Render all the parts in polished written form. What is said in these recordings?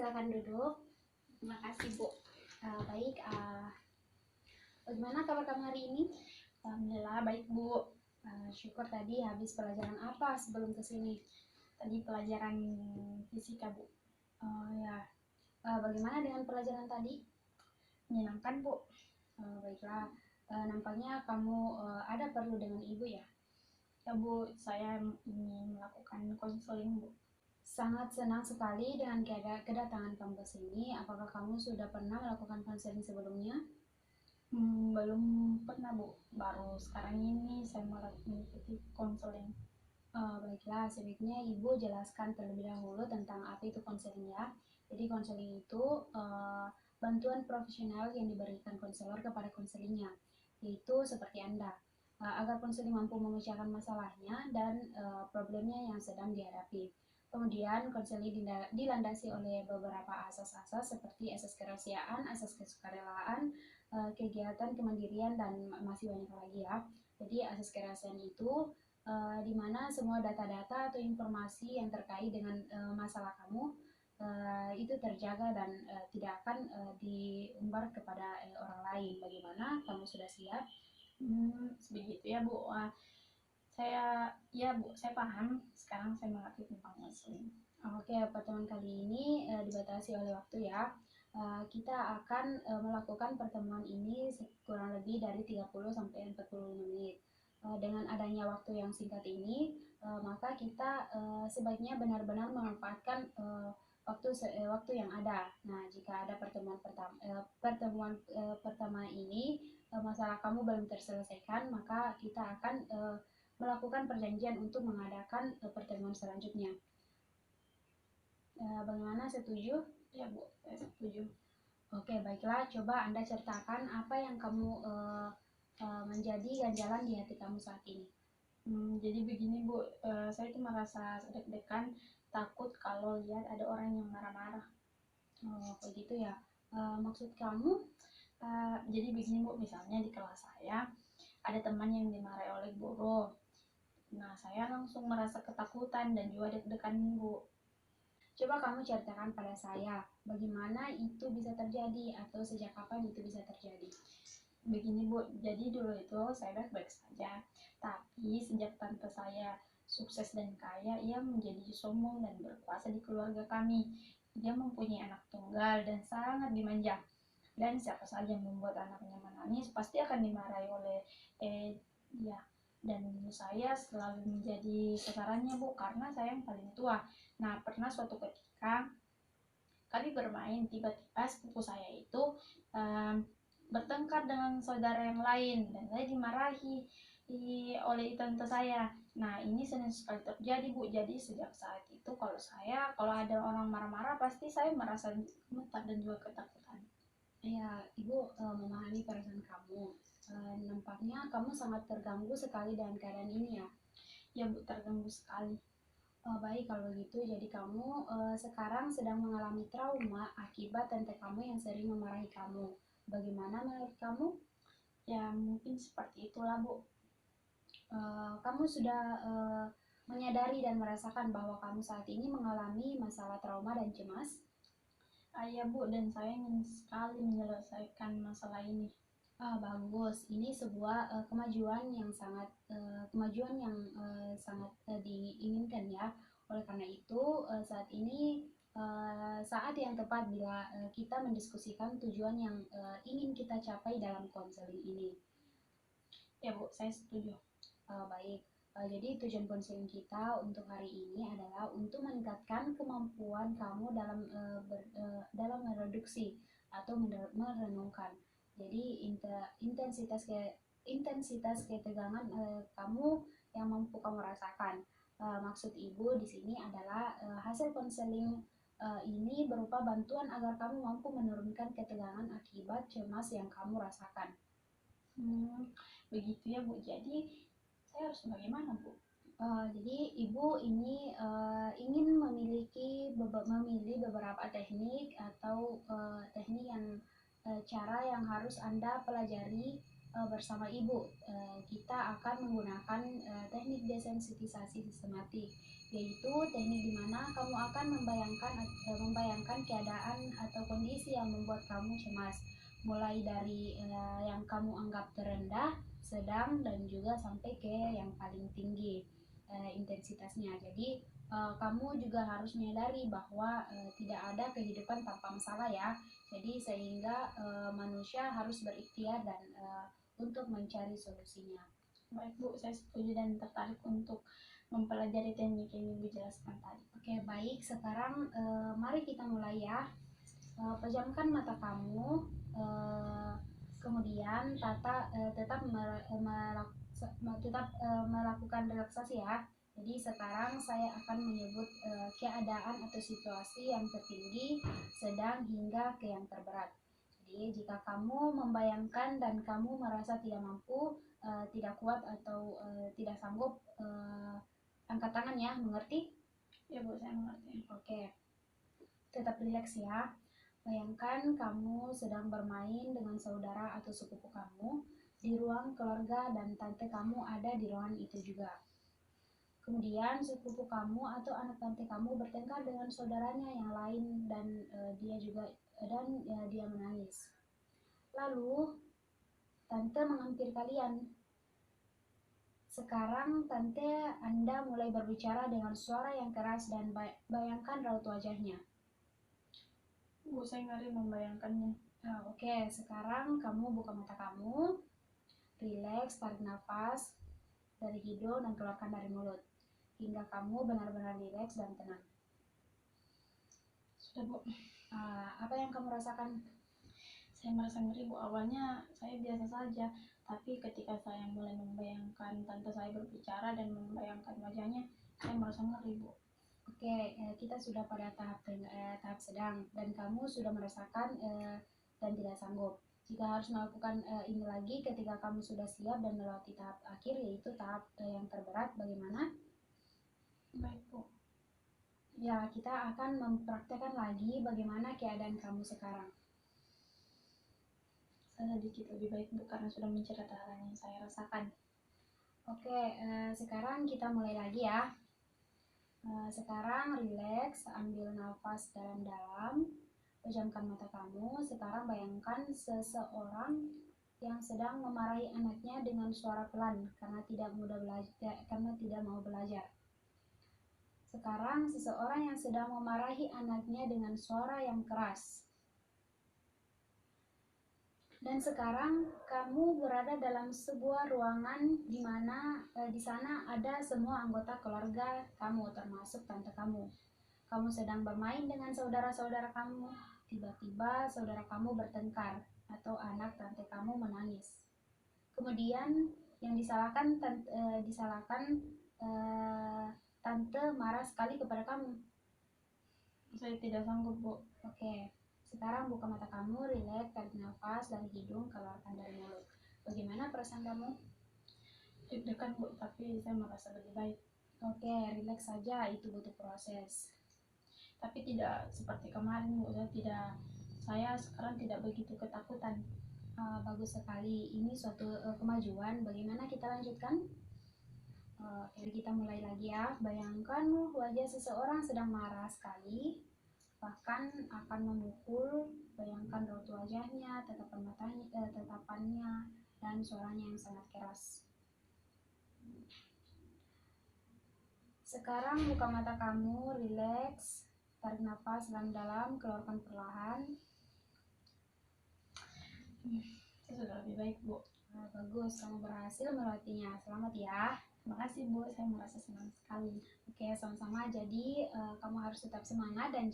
silakan duduk. Terima kasih, Bu. Baik, bagaimana kabar kamu hari ini? Alhamdulillah baik, Bu. Syukur. Tadi habis pelajaran apa sebelum kesini? Tadi pelajaran fisika, Bu. Oh ya, bagaimana dengan pelajaran tadi? Menyenangkan, Bu. Baiklah, nampaknya kamu ada perlu dengan ibu ya? Ya, Bu, saya ingin melakukan konseling, Bu. Sangat senang sekali dengan kedatangan kamu ke sini. Apakah kamu sudah pernah melakukan konseling sebelumnya? Belum pernah, Bu. Baru sekarang ini saya mengikuti konseling. Baiklah, sebaiknya Ibu jelaskan terlebih dahulu tentang apa itu konseling ya. Jadi konseling itu bantuan profesional yang diberikan konselor kepada konselingnya, yaitu seperti Anda, agar konseling mampu memecahkan masalahnya dan problemnya yang sedang dihadapi. Kemudian konseling dilandasi oleh beberapa asas-asas seperti asas kerahasiaan, asas kesukarelaan, kegiatan kemandirian, dan masih banyak lagi ya. Jadi asas kerahasiaan itu di mana semua data-data atau informasi yang terkait dengan masalah kamu itu terjaga dan tidak akan diumbar kepada orang lain. Bagaimana? Kamu sudah siap? Begitu ya, Bu. Bu, saya paham. Sekarang saya mengerti tentang konseling. Oke, pertemuan kali ini dibatasi oleh waktu ya. Kita akan melakukan pertemuan ini kurang lebih dari 30-45 menit. Dengan adanya waktu yang singkat ini, maka kita sebaiknya benar-benar memanfaatkan waktu yang ada. Nah, jika ada pertemuan pertama ini masalah kamu belum terselesaikan, maka kita akan melakukan perjanjian untuk mengadakan pertemuan selanjutnya. Bagaimana, setuju? Ya, Bu, saya setuju. Oke, baiklah. Coba Anda ceritakan apa yang kamu menjadi ganjalan di hati kamu saat ini. Jadi begini, Bu, saya itu merasa deg-degan, takut kalau lihat ada orang yang marah-marah. Oh, begitu ya. Maksud kamu? Jadi begini, Bu, misalnya di kelas saya ada teman yang dimarahi oleh guru. Nah, saya langsung merasa ketakutan dan juga deg-degan, Bu. Coba kamu ceritakan pada saya, bagaimana itu bisa terjadi atau sejak kapan itu bisa terjadi? Begini, Bu, jadi dulu itu saya baik-baik saja, tapi sejak tante saya sukses dan kaya, ia menjadi sombong dan berkuasa di keluarga kami. Dia mempunyai anak tunggal dan sangat dimanja. Dan siapa saja yang membuat anaknya menangis pasti akan dimarahi oleh dia. Dan saya selalu menjadi sasarannya, Bu, karena saya yang paling tua. Nah, pernah suatu ketika kami bermain, tiba-tiba sepupu saya itu bertengkar dengan saudara yang lain dan saya dimarahi oleh tante saya. Nah, ini sering sekali terjadi, Bu. Jadi sejak saat itu kalau ada orang marah-marah pasti saya merasa gemetar dan juga ketakutan. Ya, Ibu memahami perasaan kamu. Nampaknya kamu sangat terganggu sekali dengan keadaan ini ya. Ya, Bu, terganggu sekali. Baik, kalau begitu jadi kamu sekarang sedang mengalami trauma akibat tante kamu yang sering memarahi kamu. Bagaimana menurut kamu? Ya, mungkin seperti itulah, Bu. Kamu sudah menyadari dan merasakan bahwa kamu saat ini mengalami masalah trauma dan cemas? Ya, Bu, dan saya ingin sekali menyelesaikan masalah ini. Bagus. Ini sebuah kemajuan yang sangat diinginkan ya. Oleh karena itu saat ini saat yang tepat bila kita mendiskusikan tujuan yang ingin kita capai dalam konseling ini. Ya, Bu, saya setuju. Baik. Jadi tujuan konseling kita untuk hari ini adalah untuk meningkatkan kemampuan kamu dalam mereduksi atau merenungkan. Jadi intensitas ketegangan kamu yang mampu kamu rasakan. Maksud Ibu di sini adalah hasil konseling ini berupa bantuan agar kamu mampu menurunkan ketegangan akibat cemas yang kamu rasakan. Begitu ya, Bu. Jadi saya harus bagaimana, Bu? Jadi Ibu ini ingin memilih beberapa teknik atau teknik yang cara yang harus Anda pelajari bersama Ibu. Kita akan menggunakan teknik desensitisasi sistematik, yaitu teknik di mana kamu akan membayangkan keadaan atau kondisi yang membuat kamu cemas, mulai dari yang kamu anggap terendah, sedang, dan juga sampai ke yang paling tinggi intensitasnya. Jadi kamu juga harus menyadari bahwa tidak ada kehidupan tanpa masalah ya. Jadi sehingga manusia harus berikhtiar dan untuk mencari solusinya. Baik Bu, saya setuju dan tertarik untuk mempelajari teknik yang Ibu jelaskan tadi. Oke, baik. Sekarang mari kita mulai ya. Pejamkan mata kamu, kemudian tetap melakukan relaksasi ya. Jadi sekarang saya akan menyebut keadaan atau situasi yang tertinggi, sedang, hingga ke yang terberat. Jadi jika kamu membayangkan dan kamu merasa tidak mampu, tidak kuat atau tidak sanggup, angkat tangan ya, mengerti? Ya Bu, saya mengerti. Oke, tetap rileks ya. Bayangkan kamu sedang bermain dengan saudara atau sepupu kamu di ruang keluarga dan tante kamu ada di ruangan itu juga. Kemudian sepupu kamu atau anak tante kamu bertengkar dengan saudaranya yang lain dan dia menangis. Lalu tante menghampiri kalian. Sekarang tante Anda mulai berbicara dengan suara yang keras dan bayangkan raut wajahnya. Bu, saya ngeri membayangkannya. Oke, sekarang kamu buka mata kamu, rileks, tarik nafas dari hidung dan keluarkan dari mulut, hingga kamu benar-benar rileks dan tenang. Sudah Bu. Apa yang kamu rasakan? Saya merasa ngeri Bu, awalnya saya biasa saja, tapi ketika saya mulai membayangkan tante saya berbicara dan membayangkan wajahnya, saya merasa ngeri Bu. Oke, kita sudah pada tahap sedang dan kamu sudah merasakan dan tidak sanggup. Jika harus melakukan ini lagi ketika kamu sudah siap dan melewati tahap akhir, yaitu tahap yang terberat, bagaimana? Baik Bu. Ya, kita akan mempraktekkan lagi bagaimana keadaan kamu sekarang. Saya sedikit lebih baik Bu, karena sudah menceritakan yang saya rasakan. Oke, sekarang kita mulai lagi ya. Sekarang rileks, ambil nafas dalam-dalam, pejamkan mata kamu. Sekarang bayangkan seseorang yang sedang memarahi anaknya dengan suara pelan karena tidak mau belajar. Sekarang seseorang yang sedang memarahi anaknya dengan suara yang keras. Dan sekarang kamu berada dalam sebuah ruangan di mana di sana ada semua anggota keluarga kamu, termasuk tante kamu. Kamu sedang bermain dengan saudara-saudara kamu. Tiba-tiba saudara kamu bertengkar atau anak tante kamu menangis. Kemudian yang tante marah sekali kepada kamu. Saya tidak sanggup Bu. Oke. Sekarang buka mata kamu, rileks, tarik nafas dari hidung, keluarkan dari mulut. Bagaimana perasaan kamu? Deg-degan Bu, tapi saya merasa lebih baik. Oke, rileks saja, itu butuh proses. Tapi tidak seperti kemarin Bu, saya sekarang tidak begitu ketakutan. Bagus sekali, ini suatu kemajuan. Bagaimana kita lanjutkan? Jadi kita mulai lagi ya. Bayangkan wajah seseorang sedang marah sekali, bahkan akan memukul. Bayangkan raut wajahnya, tatapannya, dan suaranya yang sangat keras. Sekarang buka mata kamu, rileks, tarik nafas dalam-dalam, keluarkan perlahan. Saya sudah lebih baik Bu. Bagus, kamu berhasil melewatinya. Selamat ya. Terima kasih Bu, saya merasa senang sekali. Oke, sama-sama. Jadi kamu harus tetap semangat dan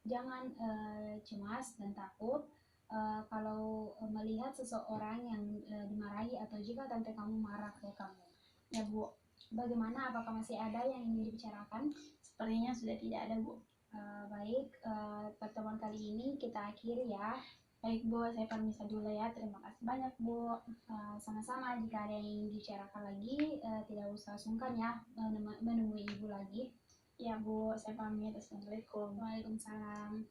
jangan cemas dan takut kalau melihat seseorang yang dimarahi atau jika tante kamu marah ke kamu. Ya Bu. Bagaimana? Apakah masih ada yang ingin dibicarakan? Sepertinya sudah tidak ada Bu. Baik, pertemuan kali ini kita akhiri ya. Baik Bu, saya permisi dulu ya. Terima kasih banyak Bu. Sama-sama, jika ada yang ingin dibicarakan lagi, tidak usah sungkan ya menemui Ibu lagi. Ya Bu, saya pamit. Assalamualaikum. Waalaikumsalam.